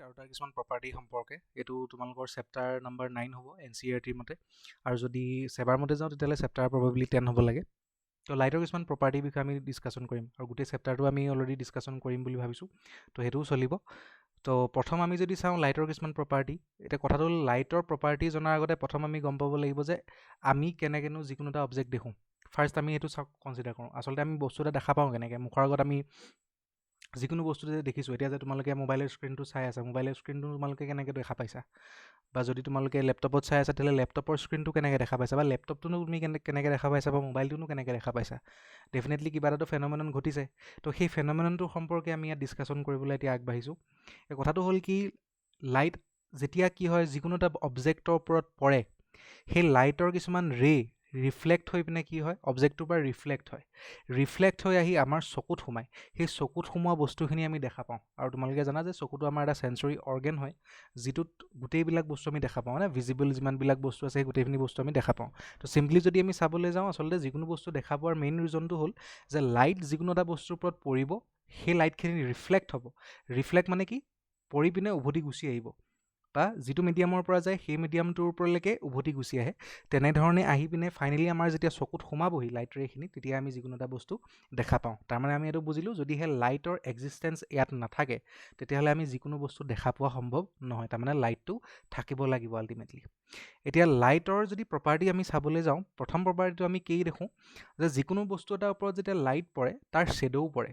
আৰু তাৰ কিছুমান প্ৰপাৰ্টি সম্পৰ্কে। এইটো তোমালোকৰ চেপ্টাৰ নম্বৰ 9 হ'ব NCERT মতে, আৰু যদি চেবাৰ মতে যাওঁ তেতিয়াহ'লে চেপ্টাৰ প্ৰবেবলি 10 হ'ব লাগে। তো লাইটৰ কিছুমান প্ৰপাৰ্টিৰ বিষয়ে আমি ডিছকাশ্যন কৰিম, আৰু গোটেই চেপ্টাৰটো আমি অলৰেডি ডিছকাশ্যন কৰিম বুলি ভাবিছোঁ, তো সেইটোও চলিব। তো প্ৰথম আমি যদি চাওঁ লাইটৰ কিছুমান প্ৰপাৰ্টি, এতিয়া কথাটো হ'ল লাইটৰ প্ৰপাৰ্টি জনাৰ আগতে প্ৰথম আমি গম পাব লাগিব যে আমি কেনেকৈনো যিকোনো এটা অবজেক্ট দেখোঁ। ফাৰ্ষ্ট আমি এইটো কনচিডাৰ কৰোঁ, আচলতে আমি বস্তু এটা দেখা পাওঁ কেনেকৈ। মুখৰ আগত আমি যিকোনো বস্তু যে দেখিছোঁ, এতিয়া যে তোমালোকে মোবাইলৰ স্ক্ৰীণটো চাই আছা, মোবাইলৰ স্ক্ৰীণটো তোমালোকে কেনেকৈ দেখা পাইছা, বা যদি তোমালোকে লেপটপত চাই আছা তেতিয়াহ'লে লেপটপৰ স্ক্ৰীণটো কেনেকৈ দেখা পাইছা, বা লেপটপটোনো তুমি কেনেকৈ দেখা পাইছা, বা মোবাইলটোনো কেনেকৈ দেখা পাইছা। ডেফিনেটলি কিবা এটাতো ফেন'মেনন ঘটিছে। তো সেই ফেন'মেননটোৰ সম্পৰ্কে আমি ইয়াত ডিছকাশ্যন কৰিবলৈ এতিয়া আগবাঢ়িছোঁ। এই কথাটো হ'ল কি, লাইট যেতিয়া কি হয় যিকোনো এটা অবজেক্টৰ ওপৰত পৰে, সেই লাইটৰ কিছুমান ৰিফ্লেক্ট হৈ পিনে কি হয়, অবজেক্টটোৰ পৰা ৰিফ্লেক্ট হৈ আহি আমাৰ চকুত সোমায়। সেই চকুত সোমোৱা বস্তুখিনি আমি দেখা পাওঁ। আৰু তোমালোকে জানা যে চকুটো আমাৰ এটা চেঞ্চৰী অৰ্গেন হয়, যিটোত গোটেইবিলাক বস্তু আমি দেখা পাওঁ, মানে ভিজিবল যিমানবিলাক বস্তু আছে সেই গোটেইখিনি বস্তু আমি দেখা পাওঁ। তো চিম্পলি যদি আমি চাবলৈ যাওঁ, আচলতে যিকোনো বস্তু দেখা পোৱাৰ মেইন ৰিজনটো হ'ল যে লাইট যিকোনো এটা বস্তুৰ ওপৰত পৰিব, সেই লাইটখিনি ৰিফ্লেক্ট হ'ব। ৰিফ্লেক্ট মানে কি, পৰি পিনে উভতি গুচি আহিব, বা যিটো মিডিয়ামৰ পৰা যায় সেই মিডিয়ামটোৰ ওপৰলৈকে উভতি গুচি আহে। তেনেধৰণে আহি পিনে ফাইনেলি আমাৰ যেতিয়া চকুত সোমাবহি লাইট ৰে'খিনি, তেতিয়া আমি যিকোনো এটা বস্তু দেখা পাওঁ। তাৰমানে আমি এইটো বুজিলোঁ, যদিহে লাইটৰ এক্সিষ্টেঞ্চ ইয়াত নাথাকে তেতিয়াহ'লে আমি যিকোনো বস্তু দেখা পোৱা সম্ভৱ নহয়। তাৰমানে লাইটটো থাকিব লাগিব আল্টিমেটলি। এতিয়া লাইটৰ যদি প্ৰপাৰ্টি আমি চাবলৈ যাওঁ, প্ৰথম প্ৰপাৰ্টিটো আমি কি দেখোঁ, যে যিকোনো বস্তু এটাৰ ওপৰত যেতিয়া লাইট পৰে তাৰ শ্বেডোও পৰে।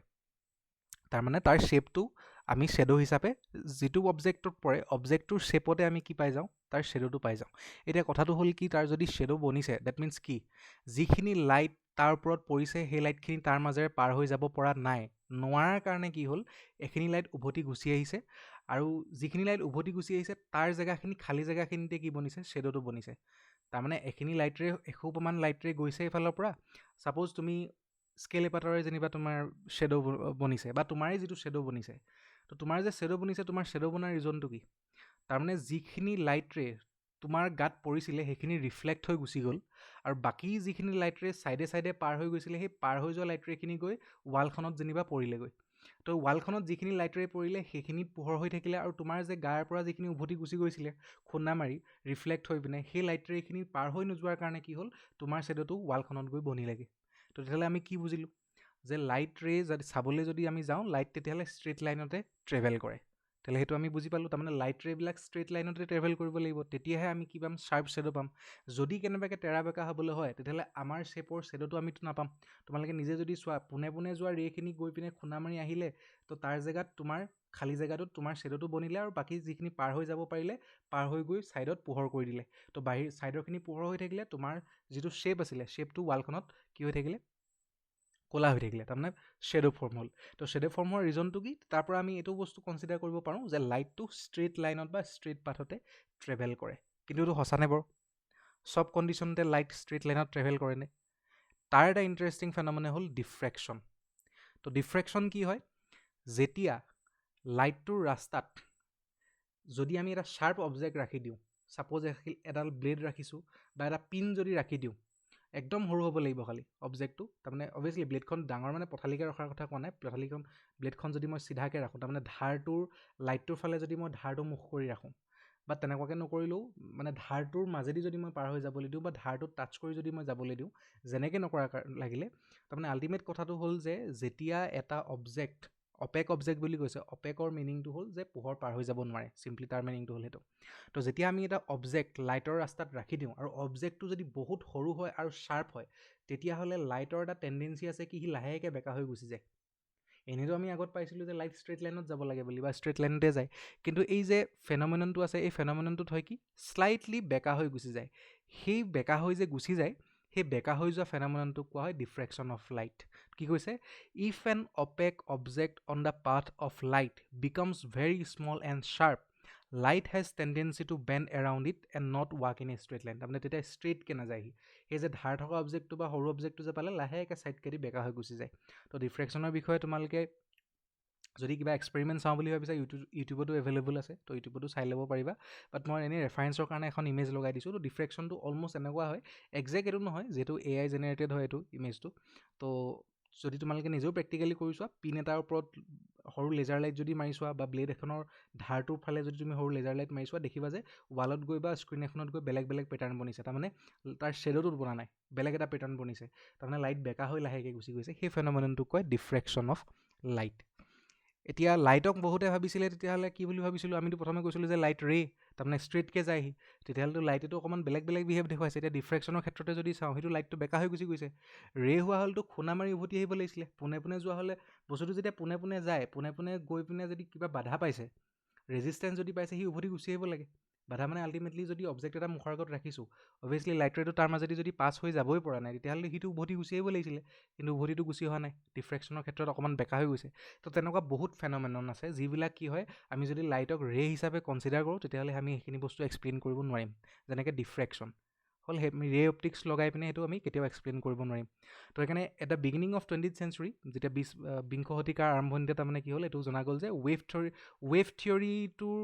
তাৰমানে তাৰ শ্বেপটো আমি শ্বেডো হিচাপে যিটো অবজেক্টত পৰে, অবজেক্টটোৰ শ্বেপতে আমি কি পাই যাওঁ, তাৰ শ্বেডোটো পাই যাওঁ। এতিয়া কথাটো হ'ল কি, তাৰ যদি শ্বেডো বনিছে, ডেট মিনছ কি, যিখিনি লাইট তাৰ ওপৰত পৰিছে সেই লাইটখিনি তাৰ মাজেৰে পাৰ হৈ যাব পৰা নাই। নোৱাৰাৰ কাৰণে কি হ'ল, এইখিনি লাইট উভতি গুচি আহিছে, আৰু যিখিনি লাইট উভতি গুচি আহিছে তাৰ জেগাখিনি, খালী জেগাখিনিতে কি বনিছে, শ্বেডোটো বনিছে। তাৰমানে এইখিনি লাইটৰে, এসোপামান লাইটৰে গৈছে এইফালৰ পৰা। ছাপ'জ তুমি স্কেল এপাটৰে যেনিবা তোমাৰ শ্বেডো বনিছে, বা তোমাৰেই যিটো শ্বেডো বনিছে, তো তোমাৰ যে শ্বেডো বনিছে, তোমাৰ শ্বেডো বনাৰ ৰিজনটো কি, তাৰমানে যিখিনি লাইটৰে তোমাৰ গাত পৰিছিলে সেইখিনি ৰিফ্লেক্ট হৈ গুচি গ'ল, আৰু বাকী যিখিনি লাইটৰে ছাইডে ছাইডে পাৰ হৈ গৈছিলে, সেই পাৰ হৈ যোৱা লাইটৰেখিনি গৈ ৱালখনত যেনিবা পৰিলেগৈ। তো ৱালখনত যিখিনি লাইটৰে পৰিলে সেইখিনিত পোহৰ হৈ থাকিলে, আৰু তোমাৰ যে গাৰ পৰা যিখিনি উভতি গুচি গৈছিলে খুন্দা মাৰি ৰিফ্লেক্ট হৈ পিনে, সেই লাইটৰে এইখিনি পাৰ হৈ নোযোৱাৰ কাৰণে কি হ'ল, তোমাৰ শ্বেডোটো ৱালখনত গৈ বনিলেগৈ। তো তেতিয়াহ'লে আমি কি বুজিলোঁ, যে লাইট ৰে যদি চাবলৈ যদি আমি যাওঁ, লাইট তেতিয়াহ'লে ষ্ট্ৰেইট লাইনতে ট্ৰেভেল কৰে। তেতিয়াহ'লে সেইটো আমি বুজি পালোঁ, তাৰমানে লাইট ৰে'বিলাক ষ্ট্ৰেইট লাইনতে ট্ৰেভেল কৰিব লাগিব, তেতিয়াহে আমি কি পাম, শ্বাৰ্প শ্বেডো পাম। যদি কেনেবাকৈ তেৰা বেকা হ'বলৈ হয় তেতিয়াহ'লে আমাৰ শ্বেপৰ শ্বেডোটো আমিতো নাপাম। তোমালোকে নিজে যদি চোৱা, পোনে পোনে যোৱা ৰে'খিনি গৈ পিনে খুন্দা মাৰি আহিলে, তো তাৰ জেগাত তোমাৰ খালী জেগাটোত তোমাৰ শ্বেডোটো বনিলে, আৰু বাকী যিখিনি পাৰ হৈ যাব পাৰিলে পাৰ হৈ গৈ ছাইডত পোহৰ কৰি দিলে। তো বাহিৰ ছাইডৰখিনি পোহৰ হৈ থাকিলে, তোমাৰ যিটো শ্বেপ আছিলে শ্বেপটো ৱালখনত কি হৈ থাকিলে, ক'লা হৈ থাকিলে, তাৰমানে শ্বেডো ফৰ্ম হ'ল। তো শ্বেডো ফৰ্ম হোৱাৰ ৰিজনটো কি, তাৰ পৰা আমি এইটো বস্তু কনচিডাৰ কৰিব পাৰোঁ যে লাইটটো ষ্ট্ৰেইট লাইনত বা ষ্ট্ৰেইট পাথতে ট্ৰেভেল কৰে। কিন্তু এইটো সঁচানে বাৰু, চব কণ্ডিশ্যনতে লাইট ষ্ট্ৰেইট লাইনত ট্ৰেভেল কৰেনে? তাৰ এটা ইণ্টাৰেষ্টিং ফেন'মেনা হ'ল ডিফ্ৰেকশ্যন। তো ডিফ্ৰেকশ্যন কি হয়, যেতিয়া লাইটটোৰ ৰাস্তাত যদি আমি এটা শ্বাৰ্প অবজেক্ট ৰাখি দিওঁ, ছাপ'জ এডাল ব্লেড ৰাখিছোঁ, বা এটা পিন যদি ৰাখি দিওঁ, একদম সৰু হ'ব লাগিব খালি অবজেক্টটো, তাৰমানে অভিয়াছলি ব্লেডখন ডাঙৰ মানে পথালিকৈ ৰখাৰ কথা কোৱা নাই, ব্লেডখন যদি মই চিধাকৈ ৰাখোঁ, তাৰমানে ধাৰটোৰ লাইটটোৰ ফালে যদি মই ধাৰটো মুখ কৰি ৰাখোঁ, বা তেনেকুৱাকৈ নকৰিলেও মানে ধাৰটোৰ মাজেদি যদি মই পাৰ হৈ যাবলৈ দিওঁ, বা ধাৰটোত টাচ কৰি যদি মই যাবলৈ দিওঁ, যেনেকৈ নকৰা লাগিলে, তাৰমানে আল্টিমেট কথাটো হ'ল যে যেতিয়া এটা অবজেক্ট, অপেক অবজেক্ট বুলি কৈছে, অপেকৰ মিনিংটো হ'ল যে পোহৰ পাৰ হৈ যাব নোৱাৰে, চিম্পলি তাৰ মিনিংটো হ'ল সেইটো। তো যেতিয়া আমি এটা অবজেক্ট লাইটৰ ৰাস্তাত ৰাখি দিওঁ, আৰু অবজেক্টটো যদি বহুত সৰু হয় আৰু শ্বাৰ্প হয়, তেতিয়াহ'লে লাইটৰ এটা টেণ্ডেঞ্চি আছে কি, সি লাহেকৈ বেকা হৈ গুচি যায়। এনেতো আমি আগত পাইছিলোঁ যে লাইট ষ্ট্ৰেইট লাইনত যাব লাগে বুলি, বা ষ্ট্ৰেইট লাইনতে যায়, কিন্তু এই যে ফেন'মেননটো আছে, এই ফেন'মেননটোত হয় কি, শ্লাইটলি বেকা হৈ গুচি যায়। সেই বেকা হৈ যে গুচি যায়, সেই বেকা হৈ যোৱা ফেন'মেননটোক কোৱা হয় ডিফ্ৰেকশ্যন অফ লাইট। কি কৈছে, if an opaque object on the path of light becomes very small and sharp, light has tendency to bend around it and not walk in a straight line. তাৰমানে তেতিয়া ষ্ট্ৰেইটকৈ নাযায়হি, সেই যে ধাৰ থকা অবজেক্টটো বা সৰু অবজেক্টটো যে পালে লাহেকৈ ছাইডকেদি বেকা হৈ গুচি যায়। তো ডিফ্ৰেকশ্যনৰ বিষয়ে তোমালোকে যদি কিবা এক্সপেৰিমেণ্ট চাওঁ বুলি ভাবিছা, ইউটিউবতো এভেইলেবল আছে, তো ইউটিউবতো চাই ল'ব পাৰিবা। বাট মই এনেই ৰেফাৰেঞ্চৰ কাৰণে এখন ইমেজ লগাই দিছোঁ। তো ডিফ্ৰেকশ্যনটো অলম'ষ্ট এনেকুৱা হয়, একজেক্ট এইটো নহয় যিহেতু AI জেনেৰেটেড হয় এইটো ইমেজটো। তো যদি তোমালোকে নিজেও প্ৰেক্টিকেলি কৰি চোৱা, পিন এটাৰ ওপৰত সৰু লেজাৰ লাইট যদি মাৰি চোৱা বা ব্লেড এখনৰ ধাৰটোৰ ফালে যদি তুমি সৰু লেজাৰ লাইট মাৰি চোৱা, দেখিবা যে ৱালত গৈ বা স্ক্ৰীণ এখনত গৈ বেলেগ বেলেগ পেটাৰ্ণ বনিছে। তাৰমানে তাৰ শ্বেডোটোত বনা নাই, বেলেগ এটা পেটাৰ্ণ বনিছে। তাৰমানে লাইট বেকা হৈ লাহেকৈ গুচি গৈছে। সেই ফেন'মেননটোক কয় ডিফ্ৰেকশ্যন অফ লাইট। এতিয়া লাইটক বহুতে ভাবিছিলে তেতিয়াহ'লে কি বুলি ভাবিছিলোঁ, আমিতো প্ৰথমে কৈছিলোঁ যে লাইট ৰে, তাৰমানে ষ্ট্ৰেইটকৈ যায়হি। তেতিয়াহ'লেতো লাইটেতো অকণমান বেলেগ বেলেগ বিহেভ দেখুৱাইছে। এতিয়া ডিফ্ৰেকশ্যনৰ ক্ষেত্ৰতে যদি চাওঁ, সেইটো লাইটটো বেকা হৈ গুচি গৈছে। ৰে হোৱা হ'লেতো খুনা মাৰি উভতি আহিব লাগিছিলে। পোনে পোনে যোৱা হ'লে বস্তুটো যেতিয়া পোনে পোনে যায়, পোনে পোনে গৈ পিনে যদি কিবা বাধা পাইছে, ৰেজিষ্টেঞ্চ যদি পাইছে, সি উভতি গুচি আহিব লাগে। বাধা মানে আল্টিমেটলি যদি অবজেক্ট এটা মুখৰ আগত ৰাখিছোঁ, অভিয়াছলি লাইট ৰেটো তাৰ মাজেদি যদি পাছ হৈ যাবই পৰা নাই, তেতিয়াহ'লে সিটো উভতি গুচি আহিব লাগিছিলে। কিন্তু উভতিটো গুচি অহা নাই, ডিফ্ৰেকশ্যনৰ ক্ষেত্ৰত অকণমান বেকা হৈ গৈছে। তো তেনেকুৱা বহুত ফেন'মেনন আছে যিবিলাক কি হয়, আমি যদি লাইটক ৰে হিচাপে কনচিডাৰ কৰোঁ, তেতিয়াহ'লে আমি সেইখিনি বস্তু এক্সপ্লেইন কৰিব নোৱাৰিম। যেনেকৈ ডিফ্ৰেকশ্যন হ'ল, সেই ৰে অপটিক্স লগাই পিনে সেইটো আমি কেতিয়াও এক্সপ্লেইন কৰিব নোৱাৰিম। তো সেইকাৰণে at the beginning of 20th century, যেতিয়া বিংশ শতিকাৰ আৰম্ভণিতে তাৰমানে কি হ'ল, এইটো জনা গ'ল যে ৱেভ থিয়ৰিটোৰ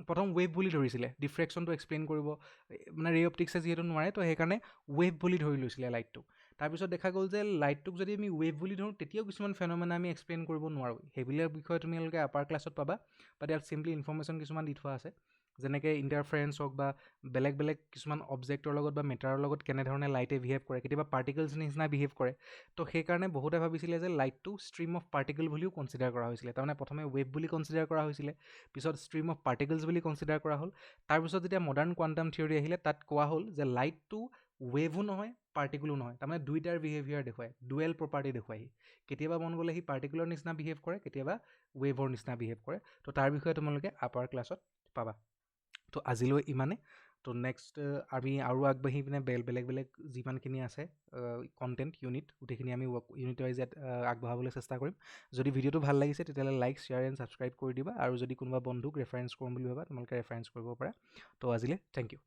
প্ৰথম ৱেভ বুলি ধৰিছিলে। ডিফ্ৰেকশ্যনটো এক্সপ্লেইন কৰিব মানে ৰে অপটিক্সে যিহেতু নোৱাৰে, তো সেইকাৰণে ৱেভ বুলি ধৰি লৈছিলে লাইটটো। তাৰপিছত দেখা গ'ল যে লাইটটোক যদি আমি ৱেভ বুলি ধৰোঁ, তেতিয়াও কিছুমান ফেন'মেনা আমি এক্সপ্লেইন কৰিব নোৱাৰোঁ। সেইবিলাক বিষয়ে তোমালোকে আপাৰ ক্লাছত পাবা, বাট ইয়াত চিম্পলি ইনফৰ্মেশ্যন কিছুমান দি থোৱা আছে। যেনেকৈ ইণ্টাৰফাৰেঞ্চ হওক বা বেলেগ বেলেগ কিছুমান অবজেক্টৰ লগত বা মেটাৰৰ লগত কেনেধৰণে লাইটে বিহেভ কৰে, কেতিয়াবা পাৰ্টিকলছ নিচিনা বিহেভ কৰে। তো সেইকাৰণে বহুতে ভাবিছিলে যে লাইটটো ষ্ট্ৰীম অফ পাৰ্টিকল বুলিও কনচিডাৰ কৰা হৈছিলে। তাৰমানে প্ৰথমে ৱেভ বুলি কনচিডাৰ কৰা হৈছিলে, পিছত ষ্ট্ৰীম অফ পাৰ্টিকলছ বুলি কনচিডাৰ কৰা হ'ল। তাৰপিছত যেতিয়া মডাৰ্ণ কোৱাণ্টাম থিয়ৰী আহিলে, তাত কোৱা হ'ল যে লাইটটো ৱেভো নহয়, পাৰ্টিকুলো নহয়। তাৰমানে দুইটাৰ বিহেভিয়াৰ দেখুৱায়, ডুৱেল প্ৰপাৰ্টি দেখুৱায়। কেতিয়াবা মন গ'লে সি পাৰ্টিকুলৰ নিচিনা বিহেভ কৰে, কেতিয়াবা ৱেভৰ নিচিনা বিহেভ কৰে। তো তাৰ বিষয়ে তোমালোকে আপাৰ ক্লাছত পাবা। তো আজিলৈ ইমানে। তো নেক্সট আমি আৰু আগবাঢ়ি পিনে বেলেগ বেলেগ যিমানখিনি আছে কণ্টেণ্ট ইউনিট, গোটেইখিনি আমি ইউনিট ৱাইজ আগবঢ়াবলৈ চেষ্টা কৰিম। যদি ভিডিঅ'টো ভাল লাগিছে, তেতিয়াহ'লে লাইক, শ্বেয়াৰ এণ্ড ছাবস্ক্ৰাইব কৰি দিবা। আৰু যদি কোনোবা বন্ধুক ৰেফাৰেঞ্চ কৰিম বুলি ভাবা, তোমালোকে ৰেফাৰেঞ্চ কৰিব পাৰা। তো আজিলৈ থেংক ইউ।